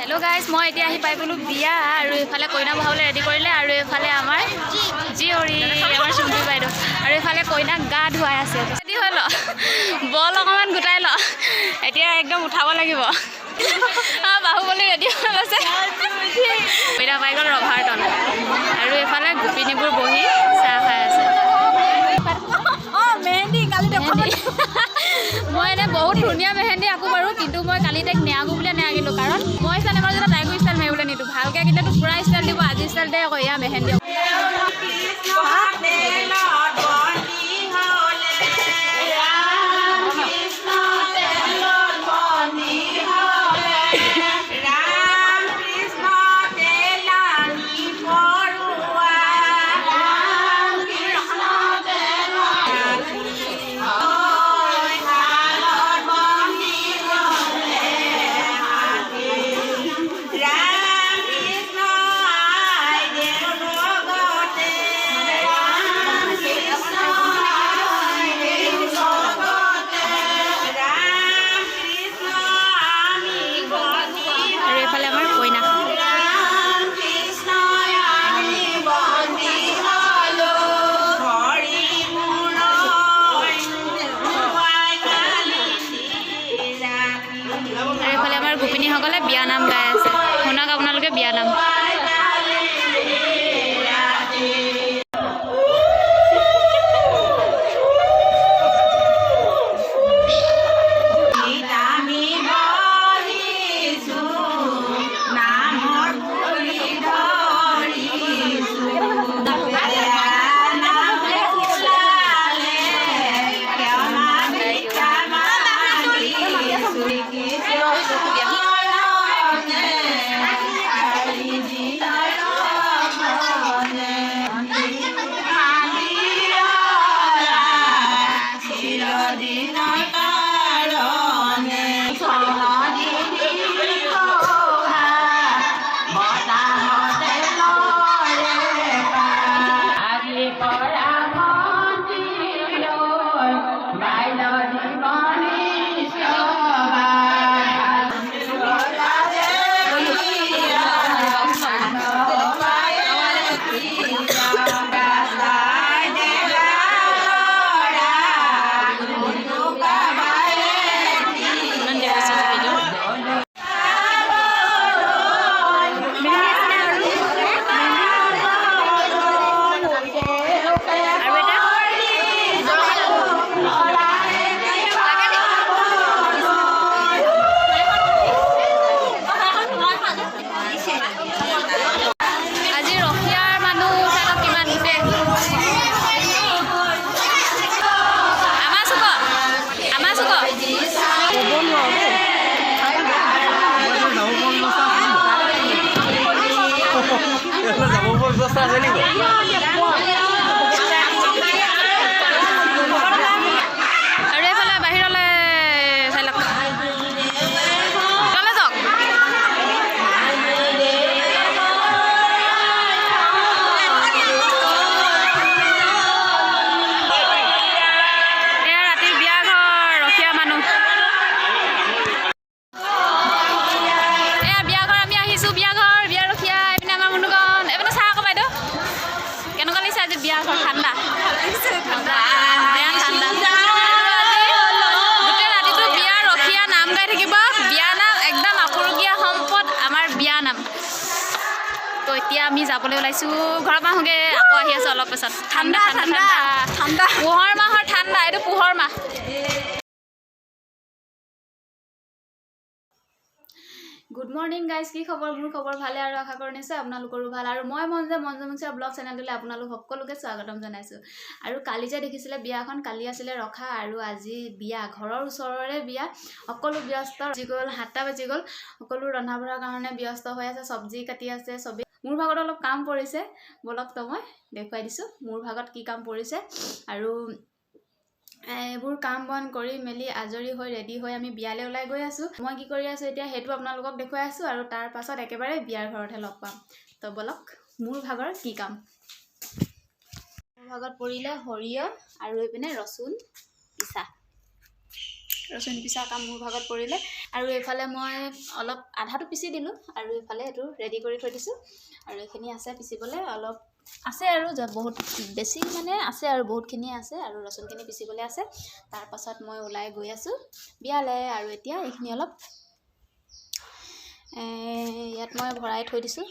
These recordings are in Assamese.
हेलो गाइस मैं এতিয়া আহি পাই গলো বিয়া আৰু এফালে কইনা বহাবলৈ ৰেডি কৰিলে আৰু এফালে আমাৰ জিয়ৰি আমাৰ সুন্দৰ বাইদেউ আৰু এফালে কইনাক গা ধুৱাই আছে ৰেডি হ'ল বল অকমান গুটাই ল এতিয়া একদম উঠাব লাগিব বাহুবলী ৰেডি হ'ল আছে কইনা পাই গ'ল ৰভাৰ তল আৰু এফালে গোপিনীবোৰ বহি চাহ খাই আছে মেহেন্দি কালি দেখোন মই এনে বহুত ধুনীয়া মেহেন্দি আকো বাৰু কিন্তু মই কালি তাইক নেয়াগো বুলি নেয়াগিলো কাৰণ মই ষ্টাইল আমাৰ যেতিয়া তাইকো ষ্টাইল মাৰিবলৈ নিদিওঁ ভালকৈ কিন্তু পুৰা ষ্টাইল দিব আজি ষ্টাইল দে আকৌ এয়া মেহেন্দি গোপিনীসকলে বিয়া নাম গাই আছে শুনক আপোনালোকে বিয়া নাম আমি যাবলৈ ওলাইছো ঘৰৰ মাহগে আকৌ আহি আছে অলপ পিছত ঠাণ্ডা ঠাণ্ডা ঠাণ্ডা পোহৰ মাহৰ ঠাণ্ডা এইটো পোহৰ মাহ গুড মৰ্নিং গাইজ কি খবৰ মোৰ খবৰ ভালে আৰু আশা কৰোঁ নিশ্চয় আপোনালোকৰো ভাল আৰু মই মঞ্জু ব্লগ চেনেলটোলৈ আপোনালোক সকলোকে স্বাগতম জনাইছোঁ আৰু কালি যে দেখিছিলে বিয়াখন কালি আছিলে ৰখা আৰু আজি বিয়া ঘৰৰ ওচৰৰে বিয়া সকলো ব্যস্ত বাজি গ'ল 7টা বাজি গ'ল সকলো ৰন্ধা বঢ়াৰ কাৰণে ব্যস্ত হৈ আছে চব্জি কাটি আছে চবেই মোৰ ভাগত অলপ কাম পৰিছে বলক তো মই দেখুৱাই দিছোঁ মোৰ ভাগত কি কাম পৰিছে আৰু এইবোৰ কাম বন কৰি মেলি আজৰি হৈ ৰেডি হৈ আমি বিয়ালৈ ওলাই গৈ আছোঁ মই কি কৰি আছোঁ এতিয়া সেইটো আপোনালোকক দেখুৱাই আছোঁ আৰু তাৰ পাছত একেবাৰে বিয়াৰ ঘৰতহে লগ পাম তো বলক মোৰ ভাগৰ কি কাম মোৰ ভাগত পৰিলে সৰিয়হ আৰু এইপিনে ৰচুন পিছা ৰচুন পিছা কাম মোৰ ভাগত পৰিলে আৰু এইফালে মই অলপ আধাটো পিচি দিলোঁ আৰু এইফালে এইটো ৰেডি কৰি থৈ দিছোঁ আৰু এইখিনি আছে পিচিবলৈ অলপ আছে আৰু বহুত বেছি মানে আছে আৰু বহুতখিনিয়ে আছে আৰু ৰচুনখিনি পিচিবলৈ আছে। তাৰপাছত মই ওলাই গৈ আছোঁ বিয়ালৈ আৰু এতিয়া এইখিনি অলপ ইয়াত মই ভৰাই থৈ দিছোঁ।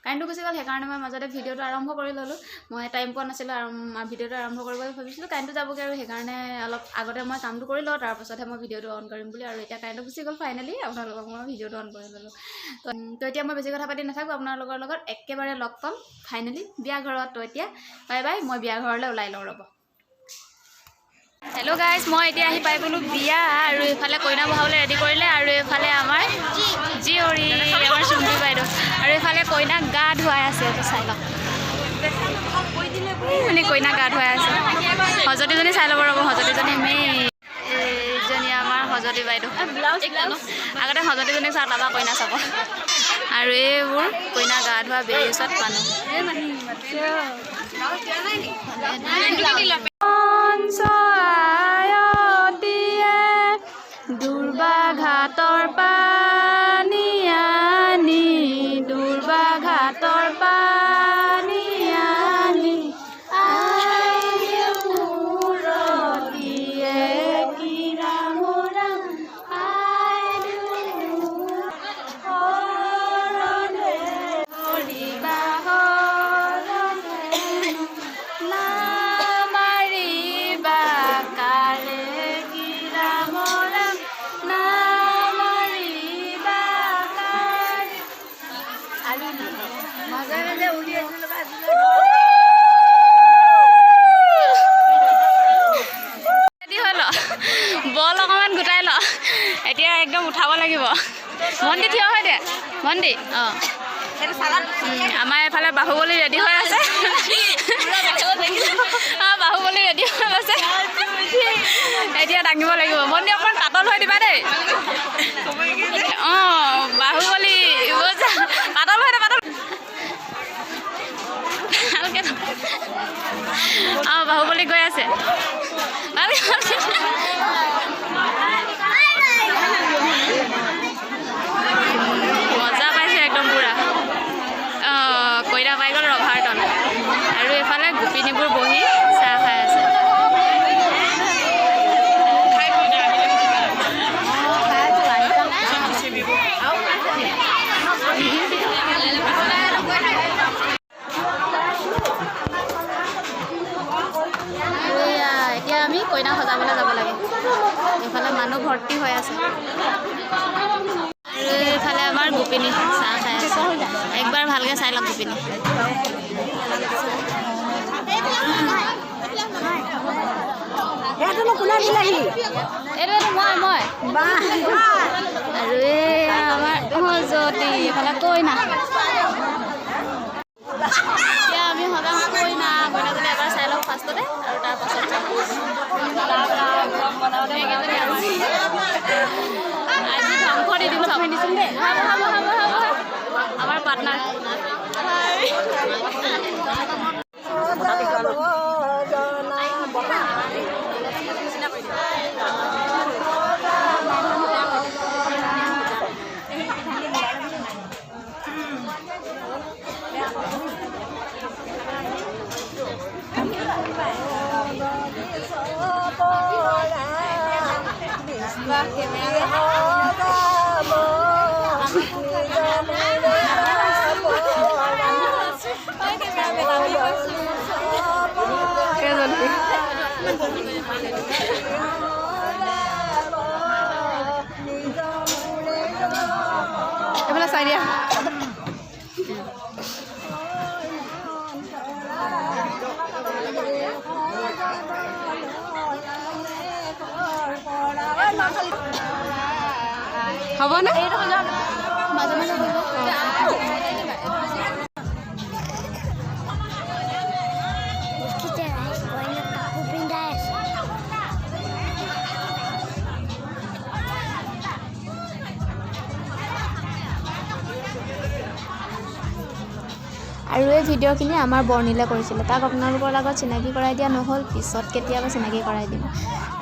কাৰেণ্টটো গুচি গ'ল সেইকাৰণে মই মাজতে ভিডিঅ'টো আৰম্ভ কৰি ল'লোঁ। মই টাইম পোৱা নাছিলোঁ আৰু ভিডিঅ'টো আৰম্ভ কৰিবলৈ ভাবিছিলোঁ কাৰেণ্টটো যাবগৈ আৰু সেইকাৰণে অলপ আগতে মই কামটো কৰি লওঁ তাৰপাছতহে মই ভিডিঅ'টো অন কৰিম বুলি আৰু এতিয়া কাৰেণ্টটো গুচি গ'ল ফাইনেলি আপোনালোকক মই ভিডিঅ'টো অন কৰি ল'লোঁ। তো এতিয়া মই বেছি কথা পাতি নাথাকোঁ আপোনালোকৰ লগত একেবাৰে লগ পাম ফাইনেলি বিয়া ঘৰত। তো এতিয়া বাই বাই, মই বিয়া ঘৰলৈ ওলাই লওঁ ৰ'ব। হেল্ল' গাইজ, মই এতিয়া আহি পাই গ'লোঁ বিয়া আৰু এইফালে কইনা বহাবলৈ ৰেডি কৰিলে আৰু এইফালে আমাৰ জীয়ৰী আমাৰ চুম্পী বাইদেউ আৰু এইফালে কইনাক গা ধুৱাই আছে। এইটো চাই লওক, কইনাক গা ধুৱাই আছে। সজতিজনী চাই ল'ব ৰ'ব, সজতিজনী এইজনী আমাৰ সজতি বাইদেউ। আগতে সজতিজনী চাওঁ তাৰপৰা কইনা চাব আৰু এইবোৰ কইনা গা ধোৱা বেৰি ওচৰত মানুহ দুৰ্বাঘাটৰ পানী আনি দুৰ্বাঘাটৰ পানী আনি বল অকণমান গোটাই ল, এতিয়া একদম উঠাব লাগিব। মন্দি থিয় হয় দে, মন্দি। অঁ, আমাৰ এইফালে বাহুবলী ৰেডি হৈ আছে। অঁ, বাহুবলী ৰেডি হৈ আছে, এতিয়া দাঙিব লাগিব। মন্দি অকণমান পাতল হৈ দিবা দেই। অঁ, বাহুবলী পাতল হৈ দে, পাতল। অঁ, বাহুবলী গৈ আছে। মজা পাইছে একদম পুৰা। কইনা পাই গ'ল ৰভাৰ তল আৰু এইফালে গোপিনীবোৰ বহি চাহ খাই আছে। এতিয়া আমি কইনা সজাবলৈ যাব লাগে। এইফালে মানুহ ভৰ্তি হৈ আছে আৰু এইফালে আমাৰ গোপিনী চাহ খাই আছে। একবাৰ ভালকৈ চাই লওক গোপিনী। এইটো মই আৰু এই আমাৰ সজতি এইফালে কইনা। এতিয়া আমি সজাম কইনা। কইনাজনী এবাৰ চাই লওক ফাৰ্ষ্টতে আৰু তাৰপাছত আজি ধ্বংস দি দিম চব দিছিল দেই। আমাৰ পাৰ্টনাৰ এইফালে চাই দিয়া। হ'বনে? মাজে মাজে আৰু এই ভিডিঅ'খিনি আমাৰ বৰ্ণিলে কৰিছিলে, তাক আপোনালোকৰ লগত চিনাকি কৰাই দিয়া নহ'ল, পিছত কেতিয়াবা চিনাকি কৰাই দিম।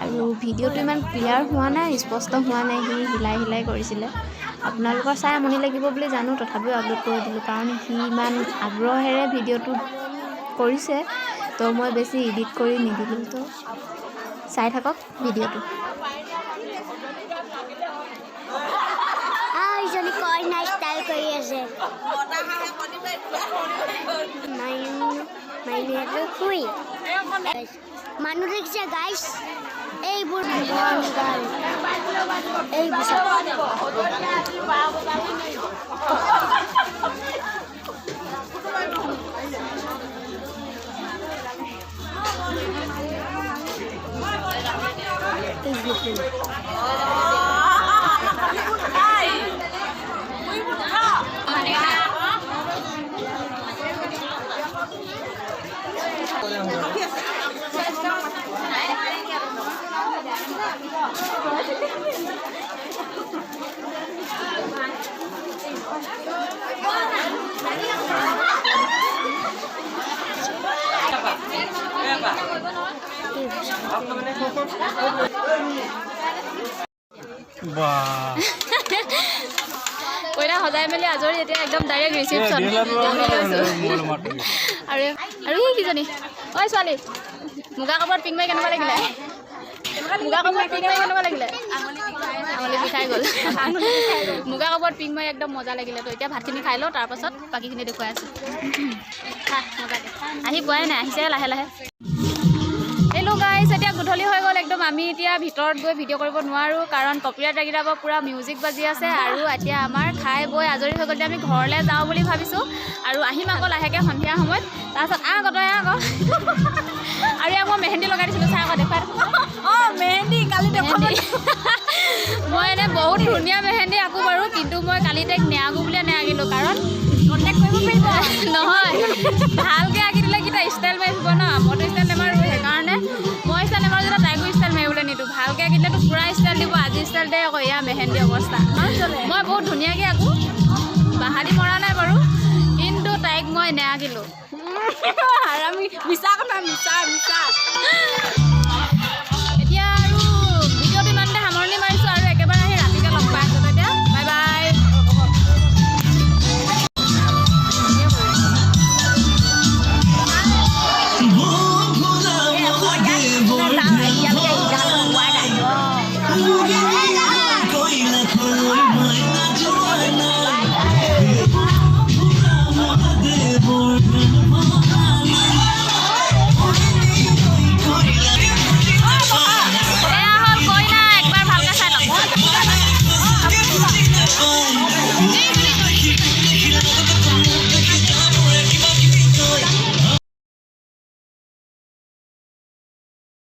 আৰু ভিডিঅ'টো ইমান ক্লিয়াৰ হোৱা নাই, স্পষ্ট হোৱা নাই, সি হিলাই কৰিছিলে। আপোনালোকৰ চাই আমনি লাগিব বুলি জানো, তথাপিও আপলোড কৰি দিলোঁ, কাৰণ সি ইমান আগ্ৰহেৰে ভিডিঅ'টো কৰিছে, তো মই বেছি এডিট কৰি নিদিলোঁ। তো চাই থাকক ভিডিঅ'টো। মানুহ দেখিছে গাইছ, এইবোৰ কইনা সজাই মেলি আজৰি, এতিয়া একদম ডাইৰেক্ট ৰিচিপশ্যন আৰু এই কিজনী, ঐ ছোৱালী, মুগা কাপোৰত পিং মাৰি কেনেকুৱা লাগিলে? মুগা কাপোৰত পিং মাৰি কেনেকুৱা লাগিলে? আঙুলি বিষাই গ'ল। মুগা কাপোৰত পিং মাৰি একদম মজা লাগিলে। তো এতিয়া ভাতখিনি খাই লওঁ, তাৰপাছত বাকীখিনি দেখুৱাই আছোঁ। মজাকৈ আহি পোৱাই নাই, আহিছে লাহে লাহে। হেল্ল' গাইছ, এতিয়া গধূলি হৈ গ'ল একদম। আমি এতিয়া ভিতৰত গৈ ভিডিঅ' কৰিব নোৱাৰোঁ, কাৰণ কপিৰাইট লাগি যাব, পূৰা মিউজিক বাজি আছে। আৰু এতিয়া আমাৰ খাই বৈ আজৰি হৈ গ'ল, আমি ঘৰলৈ যাওঁ বুলি ভাবিছোঁ। আৰু আহিম আকৌ লাহেকৈ সন্ধিয়া সময়ত। তাৰপাছত তই আকৌ আৰু ইয়াক মই মেহেন্দি লগাই দিছিলোঁ, চাই আকৌ দেখুৱাই। মেহেন্দি কালি মই এনেই বহুত ধুনীয়া মেহেন্দি আঁকো বাৰু, কিন্তু মই কালি তাইক নেআঁকো বুলিয়ে নেআঁকিলোঁ, কাৰণ কণ্টেক্ট কৰিব পাৰিব নহয়। ভালকৈ আঁকি দিলে কেইটা ষ্টাইল মাৰিব ন, মইতো ষ্টাইল নেমাৰোঁ, সেইকাৰণে মই ষ্টাইল নেমাৰোঁ যেতিয়া তাইকো ষ্টাইল মাৰিবলৈ নিদিওঁ। ভালকৈ আঁকিলেতো পূৰা ষ্টাইল দিব, আজি ষ্টাইল দে আকৌ এয়া মেহেন্দি অৱস্থা। মই বহুত ধুনীয়াকৈ আঁকো, বাহাদি মৰা নাই বাৰু, কিন্তু তাইক মই নেআঁকিলোঁ। মিছা কথা, মিছা